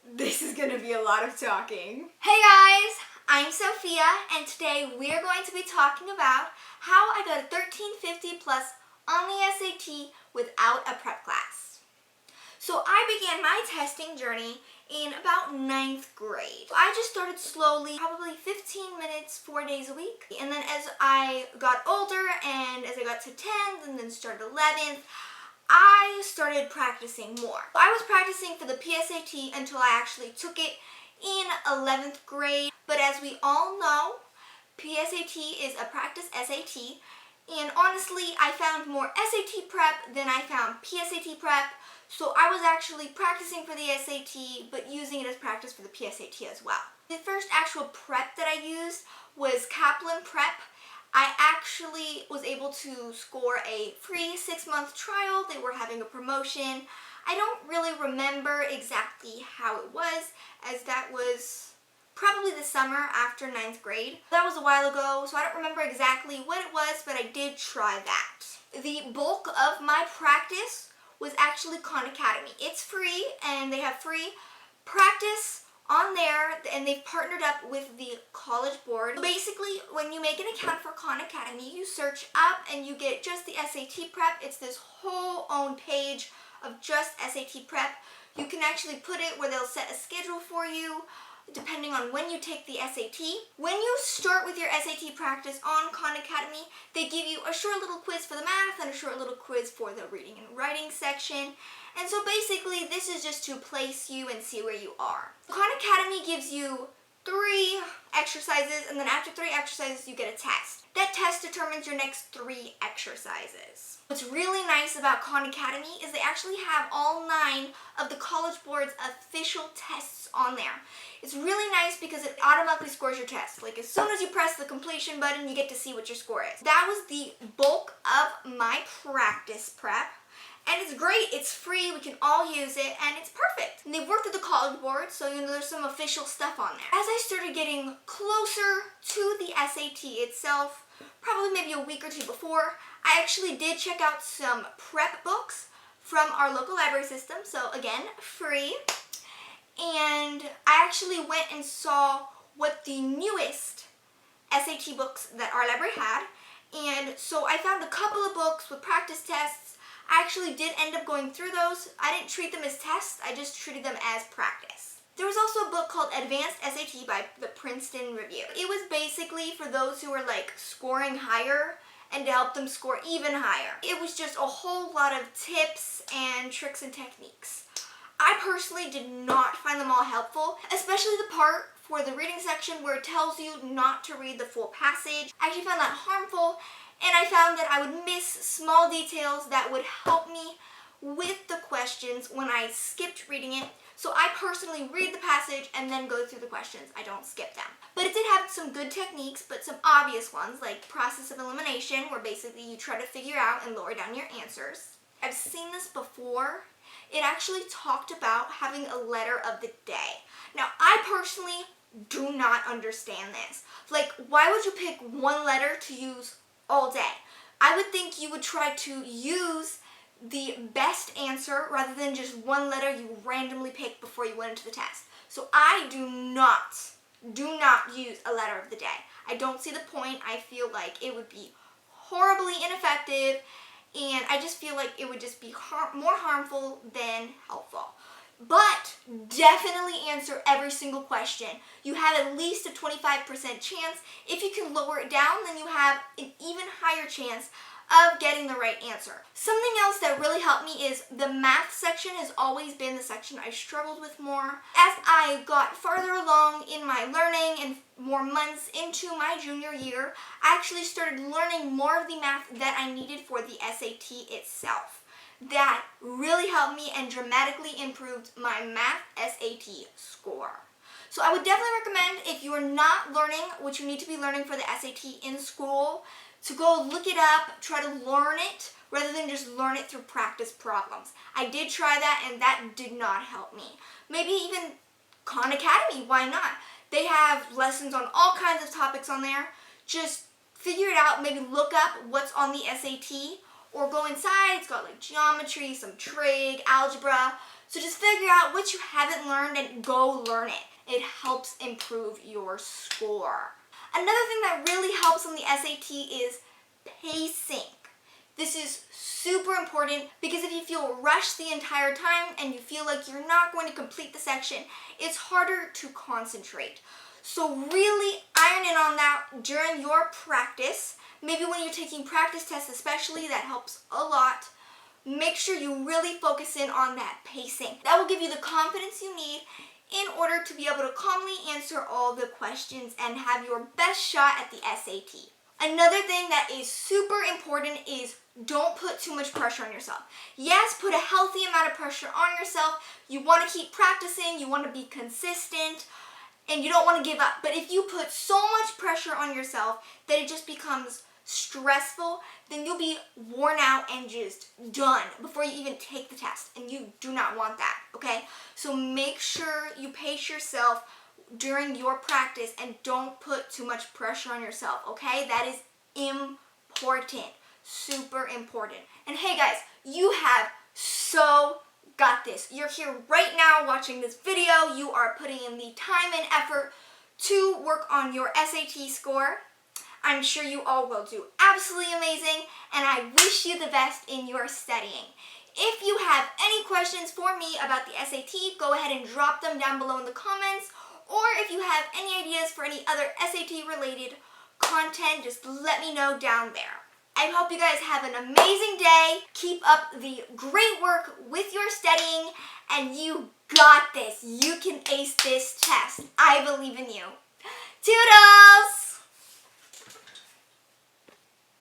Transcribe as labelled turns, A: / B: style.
A: This is gonna be a lot of talking.
B: Hey guys, I'm Sophia, and today we are going to be talking about how I got a 1350 plus on the SAT without a prep class. So I began my testing journey in about 9th grade. I just started slowly, probably 15 minutes, 4 days a week. And then as I got older and as I got to 10th and then started 11th, I started practicing more. I was practicing for the PSAT until I actually took it in 11th grade. But as we all know, PSAT is a practice SAT. And honestly, I found more SAT prep than I found PSAT prep. So I was actually practicing for the SAT, but using it as practice for the PSAT as well. The first actual prep that I used was Kaplan Prep. I actually was able to score a free 6-month trial. They were having a promotion. I don't really remember exactly how it was, as that was probably the summer after 9th grade. That was a while ago, so I don't remember exactly what it was, but I did try that. The bulk of my practice was actually Khan Academy. It's free, and they have free practice on there, and they've partnered up with the College Board. So basically, when you make an account for Khan Academy, you search up and you get just the SAT prep. It's this whole own page of just SAT prep. You can actually put it where they'll set a schedule for you, depending on when you take the SAT. When you start with your SAT practice on Khan Academy, they give you a short little quiz for the math and a short little quiz for the reading and writing section. And so basically, this is just to place you and see where you are. Khan Academy gives you 3 exercises, and then after 3 exercises, you get a test. That test determines your next 3 exercises. What's really nice about Khan Academy is they actually have all 9 of the College Board's official tests on there. It's really nice because it automatically scores your test. Like as soon as you press the completion button, you get to see what your score is. That was the bulk of my practice prep. And it's great, it's free, we can all use it, and it's perfect. And they've worked with the College Board, so you know there's some official stuff on there. As I started getting closer to the SAT itself, probably maybe a week or 2 before, I actually did check out some prep books from our local library system, so again, free. And I actually went and saw what the newest SAT books that our library had, and so I found a couple of books with practice tests. I actually did end up going through those. I didn't treat them as tests, I just treated them as practice. There was also a book called Advanced SAT by the Princeton Review. It was basically for those who were like scoring higher and to help them score even higher. It was just a whole lot of tips and tricks and techniques. I personally did not find them all helpful, especially the part for the reading section where it tells you not to read the full passage. I actually found that harmful. And I found that I would miss small details that would help me with the questions when I skipped reading it. So I personally read the passage and then go through the questions. I don't skip them. But it did have some good techniques, but some obvious ones like process of elimination, where basically you try to figure out and lower down your answers. I've seen this before. It actually talked about having a letter of the day. Now, I personally do not understand this. Like, why would you pick one letter to use all day? I would think you would try to use the best answer rather than just one letter you randomly picked before you went into the test. So I do not use a letter of the day. I don't see the point. I feel like it would be horribly ineffective, and I just feel like it would just be more harmful than helpful. But definitely answer every single question. You have at least a 25% chance. If you can lower it down, then you have an even higher chance of getting the right answer. Something else that really helped me is the math section has always been the section I struggled with more. As I got farther along in my learning and more months into my junior year, I actually started learning more of the math that I needed for the SAT itself. That really helped me and dramatically improved my math SAT score. So I would definitely recommend, if you are not learning what you need to be learning for the SAT in school, to go look it up, try to learn it, rather than just learn it through practice problems. I did try that, and that did not help me. Maybe even Khan Academy, why not? They have lessons on all kinds of topics on there. Just figure it out, maybe look up what's on the SAT, or go inside. It's got like geometry, some trig, algebra. So just figure out what you haven't learned and go learn it. It helps improve your score. Another thing that really helps on the SAT is pacing. This is super important because if you feel rushed the entire time and you feel like you're not going to complete the section, it's harder to concentrate. So really iron in on that during your practice. Maybe when you're taking practice tests especially, that helps a lot. Make sure you really focus in on that pacing. That will give you the confidence you need in order to be able to calmly answer all the questions and have your best shot at the SAT. Another thing that is super important is don't put too much pressure on yourself. Yes, put a healthy amount of pressure on yourself. You want to keep practicing, you want to be consistent, and you don't want to give up. But if you put so much pressure on yourself that it just becomes stressful, then you'll be worn out and just done before you even take the test, and you do not want that, okay? So make sure you pace yourself during your practice and don't put too much pressure on yourself, okay? That is important, super important. And hey guys, you have so got this. You're here right now watching this video. You are putting in the time and effort to work on your SAT score. I'm sure you all will do absolutely amazing, and I wish you the best in your studying. If you have any questions for me about the SAT, go ahead and drop them down below in the comments, or if you have any ideas for any other SAT related content, just let me know down there. I hope you guys have an amazing day. Keep up the great work with your studying, and you got this. You can ace this test. I believe in you. Toodles!